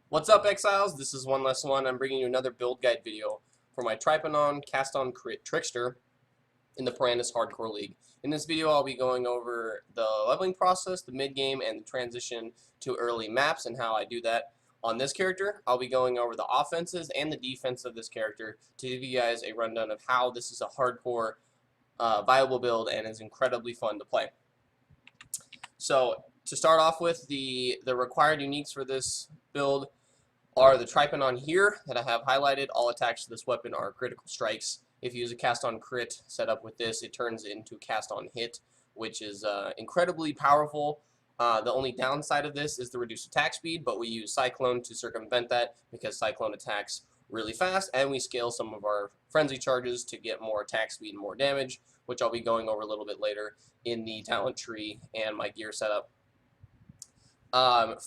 What's up, Exiles? This is One Less One. I'm bringing you another build guide video for my Trypanon Cast-On Crit Trickster in the Perandus Hardcore League. In this video, I'll be going over the leveling process, the mid-game, and the transition to early maps and how I do that. On this character, I'll be going over the offenses and the defense of this character to give you guys a rundown of how this is a hardcore, viable build and is incredibly fun to play. So, to start off with, the required uniques for this build are the Trypanon here that I have highlighted. All attacks to this weapon are critical strikes. If you use a cast-on crit setup with this, it turns into cast-on hit, which is incredibly powerful. The only downside of this is the reduced attack speed, but we use Cyclone to circumvent that because Cyclone attacks really fast, and we scale some of our frenzy charges to get more attack speed and more damage, which I'll be going over a little bit later in the talent tree and my gear setup.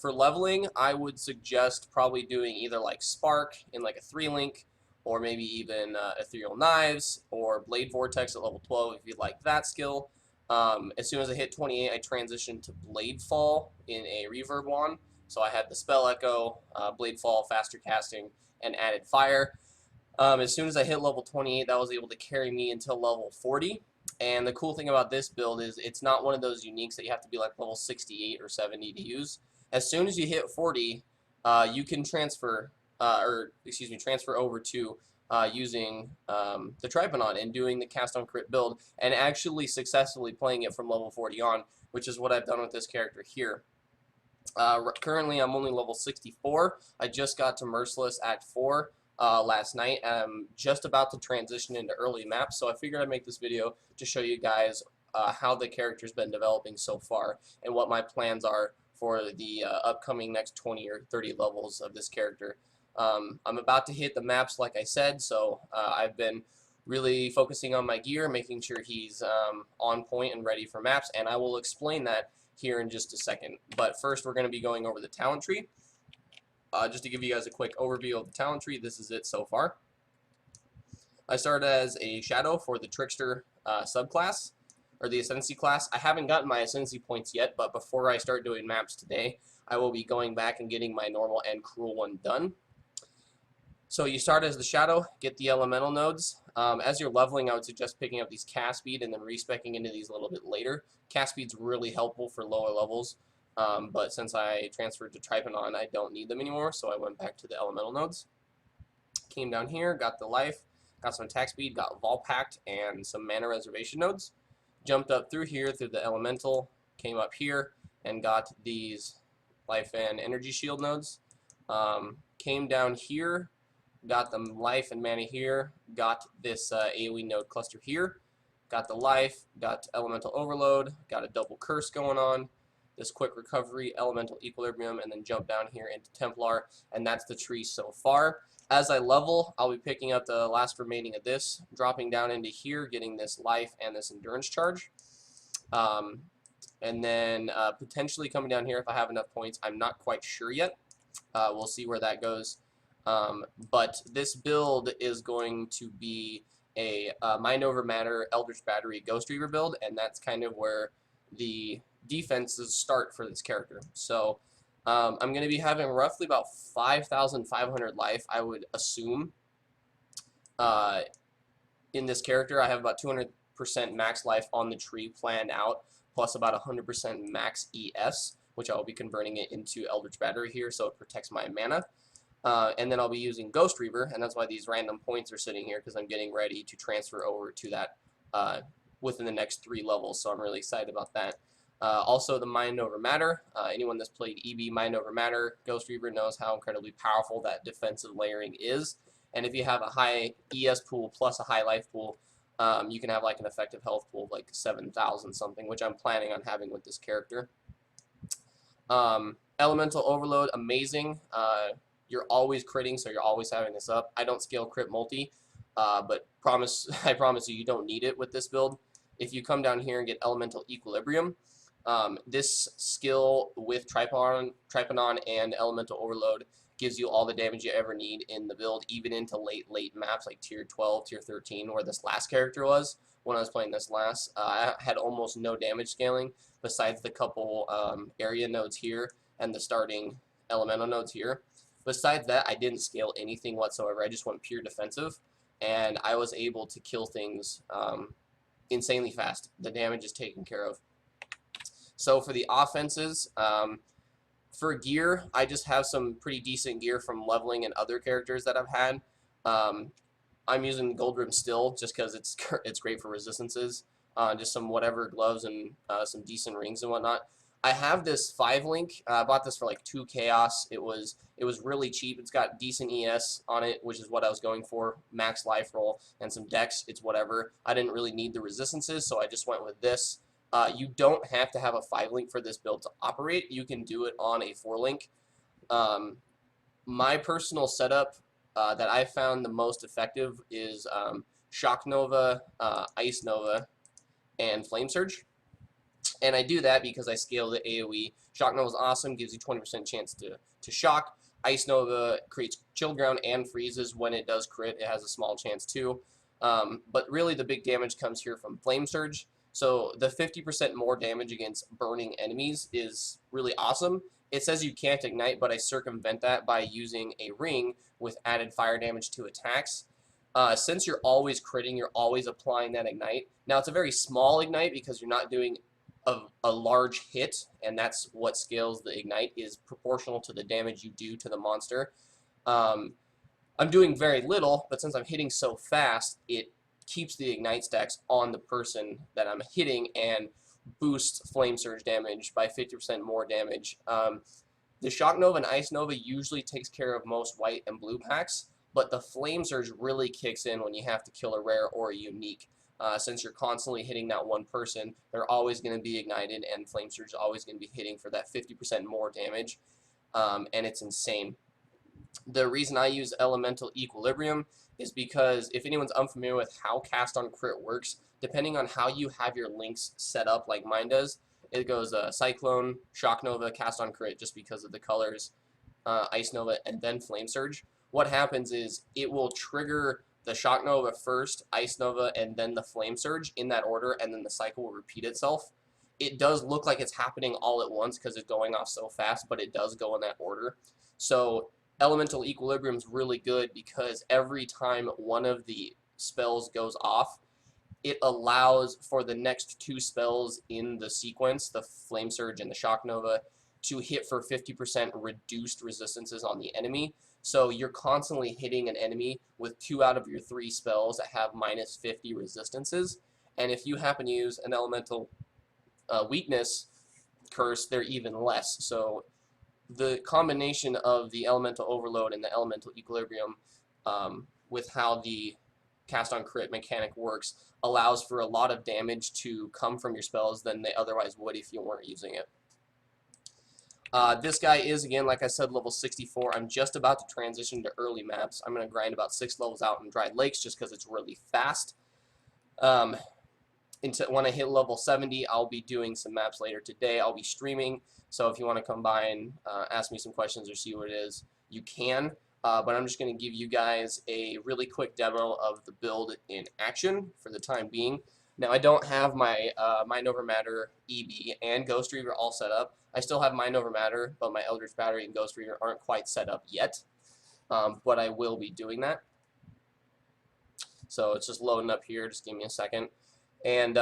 For leveling, I would suggest probably doing either like Spark in like a 3-link, or maybe even Ethereal Knives, or Blade Vortex at level 12 if you'd like that skill. As soon as I hit 28, I transitioned to Blade Fall in a Reverb wand. So I had the Spell Echo, Blade Fall, faster casting, and added Fire. As soon as I hit level 28, that was able to carry me until level 40. And the cool thing about this build is it's not one of those uniques that you have to be like level 68 or 70 to use. As soon as you hit 40, you can transfer, transfer over to using the Trypanon and doing the cast on crit build and actually successfully playing it from level 40 on, which is what I've done with this character here. Currently, I'm only level 64. I just got to Merciless Act 4 last night. I'm just about to transition into early maps, so I figured I'd make this video to show you guys how the character's been developing so far and what my plans are for the upcoming next 20 or 30 levels of this character. I'm about to hit the maps, like I said, so I've been really focusing on my gear, making sure he's on point and ready for maps, and I will explain that here in just a second. But first, we're going to be going over the talent tree. Just to give you guys a quick overview of the talent tree, this is it so far. I started as a Shadow for the Trickster subclass, or the Ascendancy class. I haven't gotten my Ascendancy points yet, but before I start doing maps today, I will be going back and getting my normal and cruel one done. So you start as the Shadow, get the elemental nodes. As you're leveling, I would suggest picking up these cast speed and then respeccing into these a little bit later. Cast speed's really helpful for lower levels, but since I transferred to Trypanon, I don't need them anymore, so I went back to the elemental nodes. Came down here, got the life, got some attack speed, got Vol Pact, and some mana reservation nodes. Jumped up through here through the elemental, came up here, and got these life and energy shield nodes. Came down here, got the life and mana here, got this AoE node cluster here, got the life, got elemental overload, got a double curse going on, this quick recovery, elemental equilibrium, and then jump down here into Templar, and that's the tree so far. As I level, I'll be picking up the last remaining of this, dropping down into here, getting this life and this endurance charge. And then potentially coming down here if I have enough points. I'm not quite sure yet. We'll see where that goes. But this build is going to be a Mind Over Matter, Eldritch Battery, Ghost Reaver build, and that's kind of where the defenses start for this character. So I'm going to be having roughly about 5,500 life, I would assume, in this character. I have about 200% max life on the tree planned out, plus about 100% max ES, which I will be converting it into Eldritch Battery here, so it protects my mana. And then I'll be using Ghost Reaver, and that's why these random points are sitting here, because I'm getting ready to transfer over to that within the next 3 levels, so I'm really excited about that. Also, the Mind Over Matter. Anyone that's played EB Mind Over Matter, Ghost Reaver knows how incredibly powerful that defensive layering is. And if you have a high ES pool plus a high life pool, you can have like an effective health pool of like 7,000 something, which I'm planning on having with this character. Elemental Overload, amazing. You're always critting, so you're always having this up. I don't scale crit multi, but I promise you, you don't need it with this build. If you come down here and get Elemental Equilibrium, this skill with Trypanon and Elemental Overload gives you all the damage you ever need in the build, even into late maps like tier 12, tier 13, where this last character was. When I was playing this last, I had almost no damage scaling besides the couple area nodes here and the starting elemental nodes here. Besides that, I didn't scale anything whatsoever. I just went pure defensive, and I was able to kill things insanely fast. The damage is taken care of. So for the offenses, for gear, I just have some pretty decent gear from leveling and other characters that I've had. I'm using Gold Rim still just because it's great for resistances. Just some whatever gloves and some decent rings and whatnot. I have this 5-link. I bought this for like 2 chaos. It was really cheap. It's got decent ES on it, which is what I was going for. Max life roll and some dex. It's whatever. I didn't really need the resistances, so I just went with this. You don't have to have a 5-link for this build to operate. You can do it on a 4-link. My personal setup that I found the most effective is Shock Nova, Ice Nova, and Flame Surge. And I do that because I scale the AoE. Shock Nova is awesome, gives you 20% chance to shock. Ice Nova creates chill ground and freezes. When it does crit, it has a small chance too. But really the big damage comes here from Flame Surge. So the 50% more damage against burning enemies is really awesome. It says you can't ignite, but I circumvent that by using a ring with added fire damage to attacks. Since you're always critting, you're always applying that ignite. Now it's a very small ignite because you're not doing a large hit, and that's what scales the ignite, is proportional to the damage you do to the monster. I'm doing very little, but since I'm hitting so fast, it keeps the ignite stacks on the person that I'm hitting and boosts Flame Surge damage by 50% more damage. The Shock Nova and Ice Nova usually takes care of most white and blue packs, but the Flame Surge really kicks in when you have to kill a rare or a unique. Since you're constantly hitting that one person, they're always going to be ignited, and Flame Surge is always going to be hitting for that 50% more damage, and it's insane. The reason I use Elemental Equilibrium is because if anyone's unfamiliar with how Cast on Crit works, depending on how you have your links set up like mine does, it goes Cyclone, Shock Nova, Cast on Crit just because of the colors, Ice Nova, and then Flame Surge. What happens is it will trigger the Shock Nova first, Ice Nova, and then the Flame Surge in that order, and then the cycle will repeat itself. It does look like it's happening all at once because it's going off so fast, but it does go in that order. So Elemental Equilibrium is really good because every time one of the spells goes off, it allows for the next 2 spells in the sequence, the Flame Surge and the Shock Nova, to hit for 50% reduced resistances on the enemy. So you're constantly hitting an enemy with 2 out of your 3 spells that have minus 50 resistances. And if you happen to use an elemental weakness curse, they're even less. So the combination of the elemental overload and the elemental equilibrium with how the cast on crit mechanic works allows for a lot of damage to come from your spells than they otherwise would if you weren't using it. This guy is, again, like I said, level 64. I'm just about to transition to early maps. I'm going to grind about 6 levels out in Dry Lakes just because it's really fast. When I hit level 70, I'll be doing some maps later today. I'll be streaming, so if you want to come by and ask me some questions or see what it is, you can. But I'm just going to give you guys a really quick demo of the build in action for the time being. Now, I don't have my Mind Over Matter, EB, and Ghost Reaver all set up. I still have Mind Over Matter, but my Eldritch Battery and Ghost Reaver aren't quite set up yet. But I will be doing that. So it's just loading up here. Just give me a second. And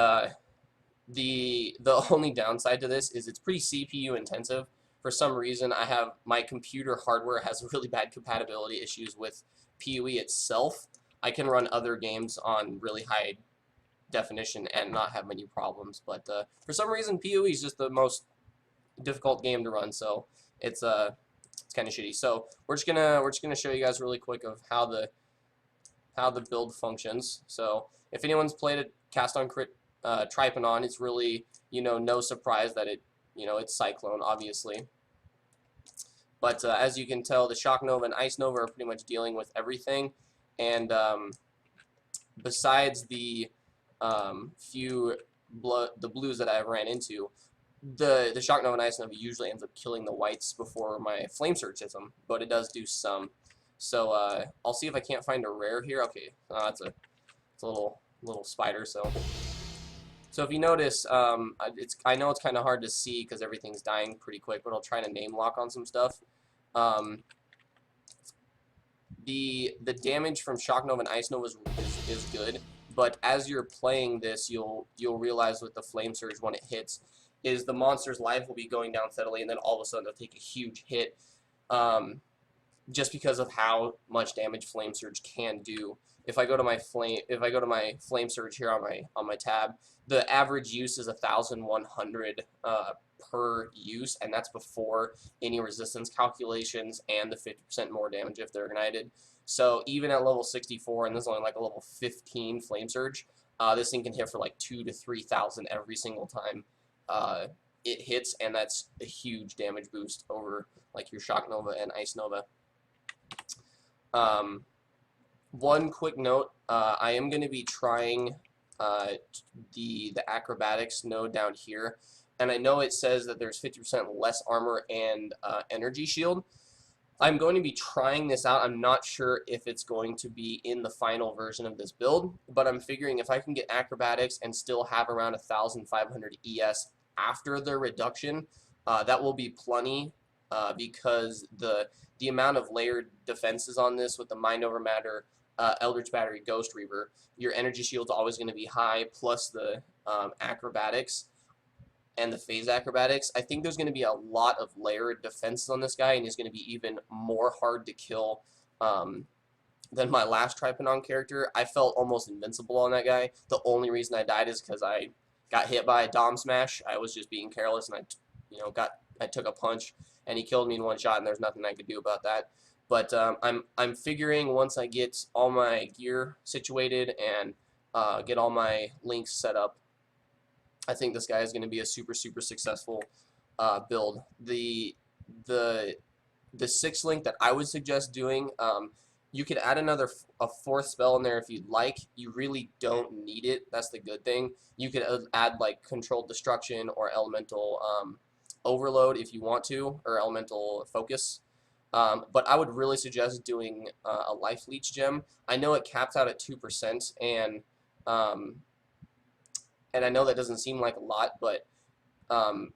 the only downside to this is it's pretty CPU intensive. For some reason, my computer hardware has really bad compatibility issues with PoE itself. I can run other games on really high definition and not have many problems, but for some reason PoE is just the most difficult game to run, so it's kind of shitty. So we're just gonna show you guys really quick of how the build functions. So if anyone's played a cast on crit Trypanon, it's really, no surprise that it's Cyclone, obviously. But as you can tell, the Shock Nova and Ice Nova are pretty much dealing with everything, and besides the the blues that I've ran into, the Shock Nova and Ice Nova usually ends up killing the whites before my Flame Surge hits them, but it does do some. So I'll see if I can't find a rare here. Okay, it's a little spider. So if you notice, I know it's kind of hard to see because everything's dying pretty quick, but I'll try to name lock on some stuff. the damage from Shock Nova and Ice Nova is good, but as you're playing this, you'll realize with the Flame Surge when it hits, is the monster's life will be going down steadily, and then all of a sudden they'll take a huge hit, just because of how much damage Flame Surge can do. If I go to my Flame Surge here on my tab, the average use is 1,100 per use, and that's before any resistance calculations and the 50% more damage if they're ignited. So even at level 64, and this is only like a level 15 Flame Surge, this thing can hit for like 2,000 to 3,000 every single time it hits, and that's a huge damage boost over like your Shock Nova and Ice Nova. One quick note, I am going to be trying the acrobatics node down here, and I know it says that there's 50% less armor and energy shield. I'm going to be trying this out. I'm not sure if it's going to be in the final version of this build, but I'm figuring if I can get acrobatics and still have around 1,500 ES after the reduction, that will be plenty, because the amount of layered defenses on this with the Mind Over Matter, Eldritch Battery, Ghost Reaver, your energy shield's always going to be high, plus the acrobatics and the phase acrobatics. I think there's going to be a lot of layered defenses on this guy, and he's going to be even more hard to kill than my last Trypanon character. I felt almost invincible on that guy. The only reason I died is because I got hit by a Dom Smash. I was just being careless, and I took a punch, and he killed me in one shot, and there's nothing I could do about that. But I'm figuring once I get all my gear situated and get all my links set up, I think this guy is going to be a super successful build. The 6th link that I would suggest doing, you could add a 4th spell in there if you'd like. You really don't need it. That's the good thing. You could add like Controlled Destruction or Elemental Overload if you want to, or Elemental Focus. But I would really suggest doing a Life Leech gem. I know it caps out at 2%, and I know that doesn't seem like a lot, but on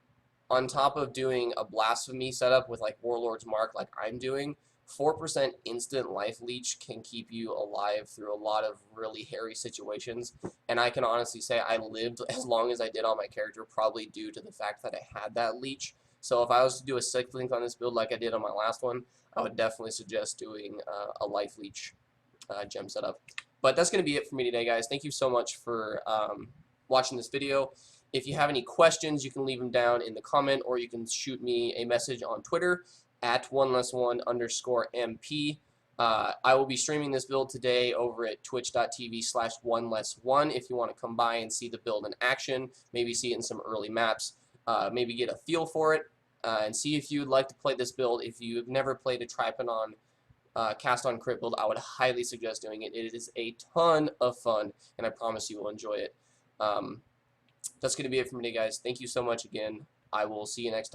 top of doing a Blasphemy setup with like Warlord's Mark like I'm doing, 4% instant Life Leech can keep you alive through a lot of really hairy situations. And I can honestly say I lived as long as I did on my character probably due to the fact that I had that leech. So if I was to do a 6th link on this build like I did on my last one, I would definitely suggest doing a Life Leech gem setup. But that's going to be it for me today, guys. Thank you so much for watching this video. If you have any questions, you can leave them down in the comment, or you can shoot me a message on Twitter at 1less1_MP. I will be streaming this build today over at twitch.tv/1less1 if you want to come by and see the build in action, maybe see it in some early maps, maybe get a feel for it, and see if you'd like to play this build. If you've never played a Trypanon cast on crit build, I would highly suggest doing it. It is a ton of fun, and I promise you will enjoy it. That's going to be it for me today, guys. Thank you so much again. I will see you next time.